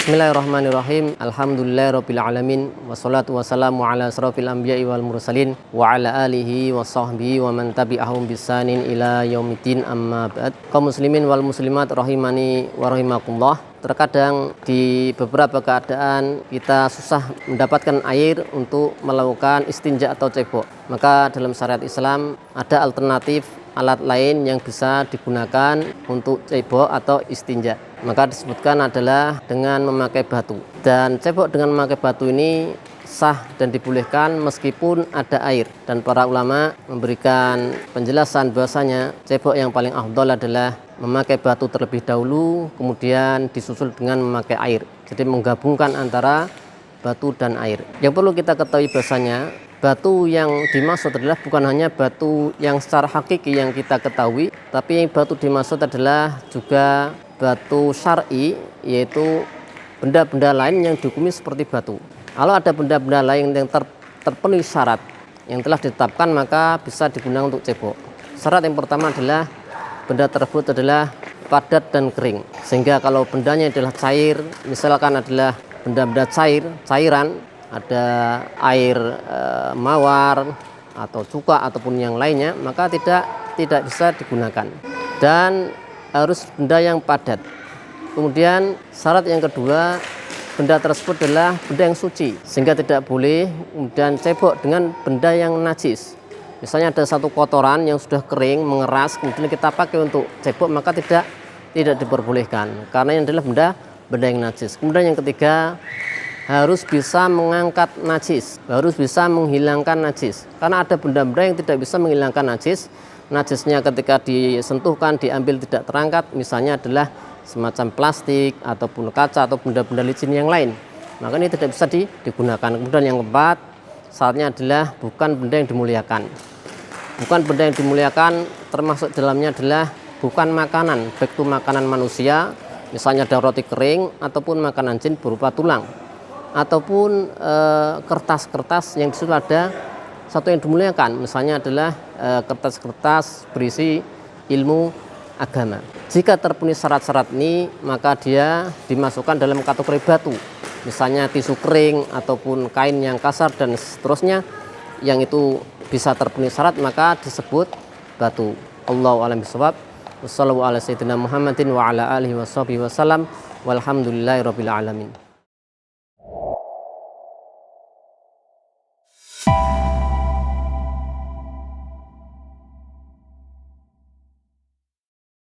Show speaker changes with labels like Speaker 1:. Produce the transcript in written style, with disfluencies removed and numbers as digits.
Speaker 1: Bismillahirrahmanirrahim. Alhamdulillahirabbil alamin. Wassalatu wassalamu ala asrofil anbiya'i wal mursalin wa ala alihi wa sahbihi wa man tabi'ahum bisanin ila yaumiddin, amma ba'd. Kaum muslimin wal muslimat rahimani wa rahimakumullah. Terkadang di beberapa keadaan kita susah mendapatkan air untuk melakukan istinja atau cebok. Maka dalam syariat Islam ada alternatif alat lain yang bisa digunakan untuk cebok atau istinja. Maka disebutkan adalah dengan memakai batu. Dan cebok dengan memakai batu ini sah dan dibolehkan meskipun ada air. Dan para ulama memberikan penjelasan bahwasanya cebok yang paling afdal adalah memakai batu terlebih dahulu, kemudian disusul dengan memakai air. Jadi menggabungkan antara batu dan air. Yang perlu kita ketahui bahwasanya batu yang dimaksud adalah bukan hanya batu yang secara hakiki yang kita ketahui, tapi batu dimaksud adalah juga batu syar'i, yaitu benda-benda lain yang dihukumi seperti batu. Kalau ada benda-benda lain yang terpenuhi syarat yang telah ditetapkan, maka bisa digunakan untuk cebok. Syarat yang pertama adalah benda tersebut adalah padat dan kering, sehingga kalau bendanya adalah cair, misalkan adalah benda-benda cairan, ada air mawar atau cuka ataupun yang lainnya, maka tidak bisa digunakan. Dan harus benda yang padat. Kemudian syarat yang kedua, benda tersebut adalah benda yang suci, sehingga tidak boleh kemudian cebok dengan benda yang najis. Misalnya ada satu kotoran yang sudah kering, mengeras, kemudian kita pakai untuk cebok, maka tidak diperbolehkan, karena ini adalah benda yang najis. Kemudian yang ketiga, harus bisa mengangkat najis, harus bisa menghilangkan najis, karena ada benda-benda yang tidak bisa menghilangkan najis. Najisnya ketika disentuhkan, diambil tidak terangkat, misalnya adalah semacam plastik ataupun kaca atau benda-benda licin yang lain, maka ini tidak bisa digunakan. Kemudian yang keempat, syaratnya adalah bukan benda yang dimuliakan. Bukan benda yang dimuliakan termasuk dalamnya adalah bukan makanan, baik itu makanan manusia, misalnya ada roti kering, ataupun makanan jin berupa tulang, ataupun kertas-kertas yang disitu ada satu yang dimuliakan, misalnya adalah kertas-kertas berisi ilmu agama. Jika terpenuhi syarat-syarat ini, maka dia dimasukkan dalam kategori batu, misalnya tisu kering ataupun kain yang kasar dan seterusnya, yang itu bisa terpenuhi syarat, maka disebut batu. Allahu a'lam bishawab. Wassallallahu ala sayyidina Muhammadin wa ala alihi washabihi wasallam. Walhamdulillahirabbil alamin.